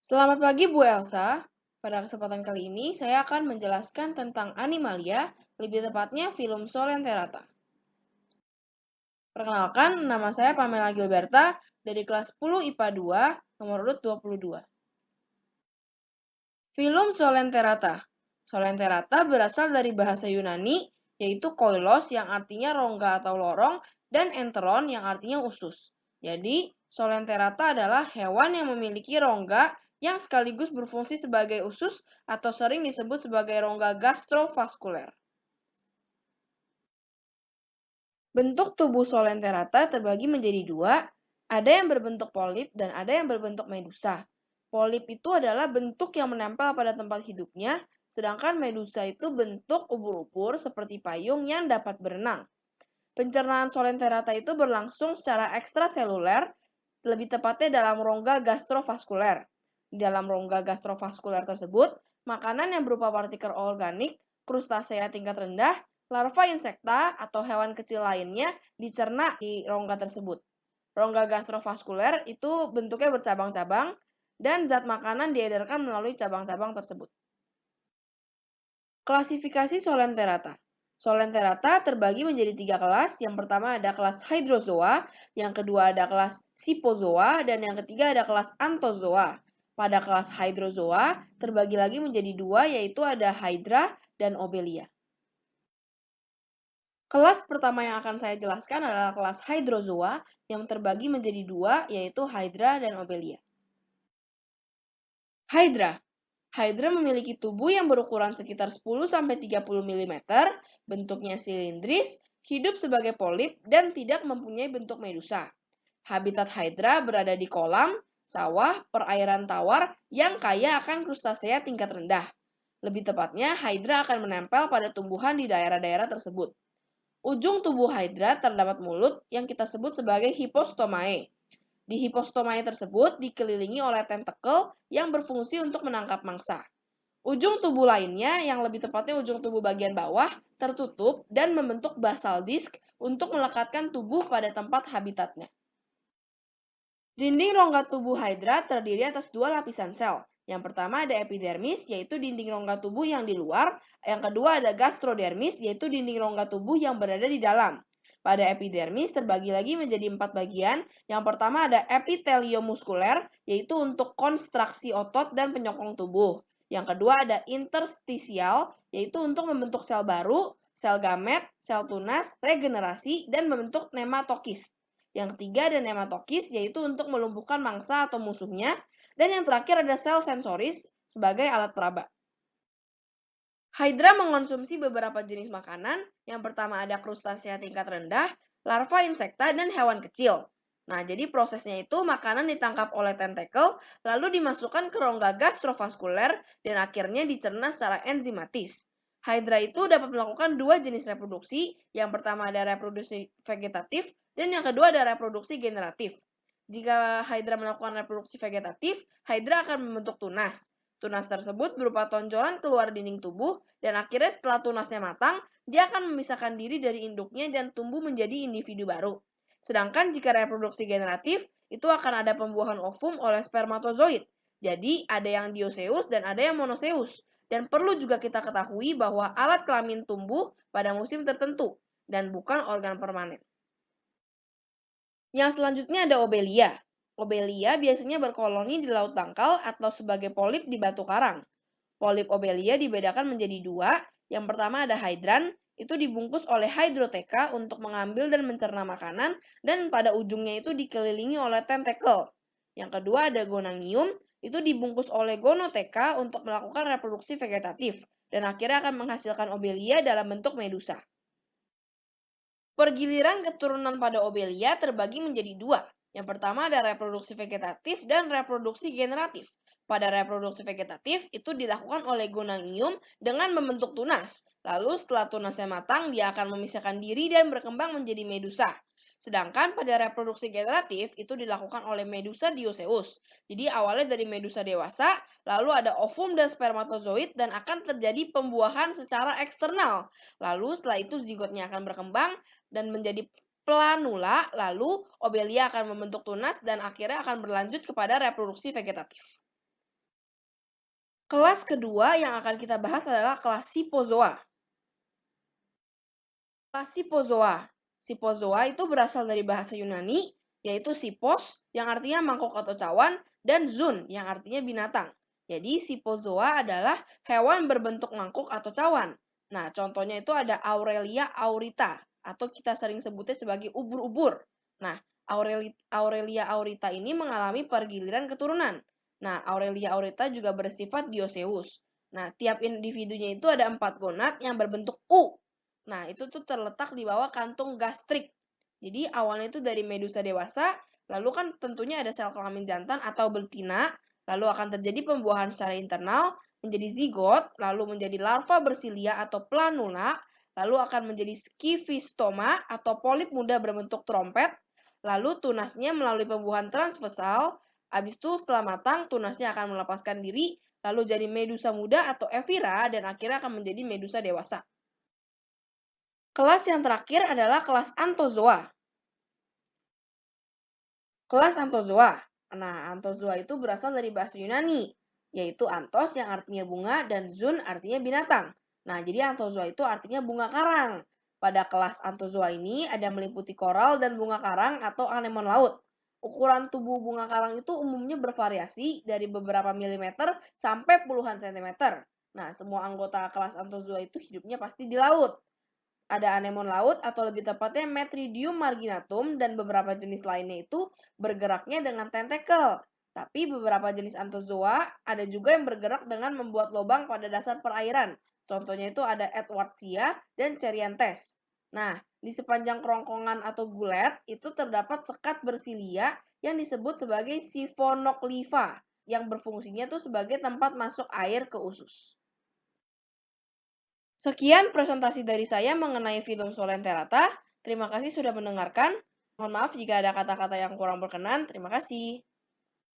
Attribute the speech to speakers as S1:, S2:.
S1: Selamat pagi Bu Elsa. Pada kesempatan kali ini saya akan menjelaskan tentang Animalia, lebih tepatnya film Solenterata. Perkenalkan, nama saya Pamela Gilberta dari kelas 10 IPA 2, nomor urut 22. Film Solenterata. Solenterata berasal dari bahasa Yunani, yaitu koilos yang artinya rongga atau lorong, dan enteron yang artinya usus. Jadi, Solenterata adalah hewan yang memiliki rongga yang sekaligus berfungsi sebagai usus atau sering disebut sebagai rongga gastrovaskuler. Bentuk tubuh Solenterata terbagi menjadi dua, ada yang berbentuk polip dan ada yang berbentuk medusa. Polip itu adalah bentuk yang menempel pada tempat hidupnya, sedangkan medusa itu bentuk ubur-ubur seperti payung yang dapat berenang. Pencernaan Solenterata itu berlangsung secara ekstraseluler, lebih tepatnya dalam rongga gastrovaskuler. Di dalam rongga gastrovaskuler tersebut, makanan yang berupa partikel organik, krustasea tingkat rendah, larva insekta, atau hewan kecil lainnya dicerna di rongga tersebut. Rongga gastrovaskuler itu bentuknya bercabang-cabang, dan zat makanan diedarkan melalui cabang-cabang tersebut. Klasifikasi Solenterata. Solenterata terbagi menjadi 3 kelas. Yang pertama ada kelas Hydrozoa, yang kedua ada kelas Scyphozoa, dan yang ketiga ada kelas Anthozoa. Pada kelas Hydrozoa terbagi lagi menjadi 2, yaitu ada Hydra dan Obelia. Kelas pertama yang akan saya jelaskan adalah kelas Hydrozoa yang terbagi menjadi 2, yaitu Hydra dan Obelia. Hydra. Hydra memiliki tubuh yang berukuran sekitar 10-30 mm, bentuknya silindris, hidup sebagai polip, dan tidak mempunyai bentuk medusa. Habitat Hydra berada di kolam, sawah, perairan tawar yang kaya akan krustasea tingkat rendah. Lebih tepatnya, Hydra akan menempel pada tumbuhan di daerah-daerah tersebut. Ujung tubuh Hydra terdapat mulut yang kita sebut sebagai hippostomae. Di hippostomae tersebut dikelilingi oleh tentakel yang berfungsi untuk menangkap mangsa. Ujung tubuh lainnya, yang lebih tepatnya ujung tubuh bagian bawah, tertutup dan membentuk basal disk untuk melekatkan tubuh pada tempat habitatnya. Dinding rongga tubuh Hydra terdiri atas 2 lapisan sel. Yang pertama ada epidermis, yaitu dinding rongga tubuh yang di luar. Yang kedua ada gastrodermis, yaitu dinding rongga tubuh yang berada di dalam. Pada epidermis terbagi lagi menjadi 4 bagian. Yang pertama ada epiteliomuskuler, yaitu untuk konstruksi otot dan penyokong tubuh. Yang kedua ada interstisial, yaitu untuk membentuk sel baru, sel gamet, sel tunas, regenerasi, dan membentuk nematokist. Yang ketiga ada nematokis, yaitu untuk melumpuhkan mangsa atau musuhnya. Dan yang terakhir ada sel sensoris sebagai alat peraba. Hydra mengonsumsi beberapa jenis makanan. Yang pertama ada krustasea tingkat rendah, larva insekta, dan hewan kecil. Nah, jadi prosesnya itu makanan ditangkap oleh tentakel, lalu dimasukkan ke rongga gastrovaskuler, dan akhirnya dicerna secara enzimatis. Hydra itu dapat melakukan 2 jenis reproduksi. Yang pertama ada reproduksi vegetatif, dan yang kedua ada reproduksi generatif. Jika Hydra melakukan reproduksi vegetatif, Hydra akan membentuk tunas. Tunas tersebut berupa tonjolan keluar dinding tubuh, dan akhirnya setelah tunasnya matang, dia akan memisahkan diri dari induknya dan tumbuh menjadi individu baru. Sedangkan jika reproduksi generatif, itu akan ada pembuahan ovum oleh spermatozoid. Jadi, ada yang dioseus dan ada yang monoseus. Dan perlu juga kita ketahui bahwa alat kelamin tumbuh pada musim tertentu dan bukan organ permanen. Yang selanjutnya ada Obelia. Obelia biasanya berkoloni di laut dangkal atau sebagai polip di batu karang. Polip Obelia dibedakan menjadi 2. Yang pertama ada hydran, itu dibungkus oleh hydroteka untuk mengambil dan mencerna makanan, dan pada ujungnya itu dikelilingi oleh tentakel. Yang kedua ada gonangium, itu dibungkus oleh gonoteka untuk melakukan reproduksi vegetatif, dan akhirnya akan menghasilkan Obelia dalam bentuk medusa. Pergiliran keturunan pada Obelia terbagi menjadi 2. Yang pertama ada reproduksi vegetatif dan reproduksi generatif. Pada reproduksi vegetatif itu dilakukan oleh gonangium dengan membentuk tunas. Lalu setelah tunasnya matang, dia akan memisahkan diri dan berkembang menjadi medusa. Sedangkan pada reproduksi generatif itu dilakukan oleh Medusa dioseus. Jadi awalnya dari medusa dewasa, lalu ada ovum dan spermatozoid, dan akan terjadi pembuahan secara eksternal. Lalu setelah itu zigotnya akan berkembang dan menjadi planula, lalu Obelia akan membentuk tunas dan akhirnya akan berlanjut kepada reproduksi vegetatif. Kelas kedua yang akan kita bahas adalah kelas Scyphozoa. Kelas Scyphozoa. Scyphozoa itu berasal dari bahasa Yunani, yaitu Scyphos, yang artinya mangkok atau cawan, dan zoon, yang artinya binatang. Jadi, Scyphozoa adalah hewan berbentuk mangkuk atau cawan. Nah, contohnya itu ada Aurelia aurita, atau kita sering sebutnya sebagai ubur-ubur. Nah, Aurelia aurita ini mengalami pergiliran keturunan. Nah, Aurelia aurita juga bersifat dioeceous. Nah, tiap individunya itu ada 4 gonad yang berbentuk U. Nah, itu tuh terletak di bawah kantung gastrik. Jadi, awalnya itu dari medusa dewasa, lalu kan tentunya ada sel kelamin jantan atau betina, lalu akan terjadi pembuahan secara internal, menjadi zigot, lalu menjadi larva bersilia atau planula, lalu akan menjadi skifistoma atau polip muda berbentuk trompet, lalu tunasnya melalui pembuahan transversal, habis itu setelah matang, tunasnya akan melepaskan diri, lalu jadi medusa muda atau evira, dan akhirnya akan menjadi medusa dewasa. Kelas yang terakhir adalah kelas Anthozoa. Kelas Anthozoa. Nah, Anthozoa itu berasal dari bahasa Yunani, yaitu anthos yang artinya bunga dan zoon artinya binatang. Nah, jadi Anthozoa itu artinya bunga karang. Pada kelas Anthozoa ini ada meliputi koral dan bunga karang atau anemon laut. Ukuran tubuh bunga karang itu umumnya bervariasi dari beberapa milimeter sampai puluhan sentimeter. Nah, semua anggota kelas Anthozoa itu hidupnya pasti di laut. Ada anemon laut atau lebih tepatnya Metridium marginatum dan beberapa jenis lainnya itu bergeraknya dengan tentakel. Tapi beberapa jenis anthozoa ada juga yang bergerak dengan membuat lubang pada dasar perairan. Contohnya itu ada Edwardsia dan Cerianthes. Nah, di sepanjang kerongkongan atau gulet itu terdapat sekat bersilia yang disebut sebagai siphonocliva yang berfungsinya tuh sebagai tempat masuk air ke usus. Sekian presentasi dari saya mengenai Phylum Solenterata. Terima kasih sudah mendengarkan. Mohon maaf jika ada kata-kata yang kurang berkenan. Terima kasih.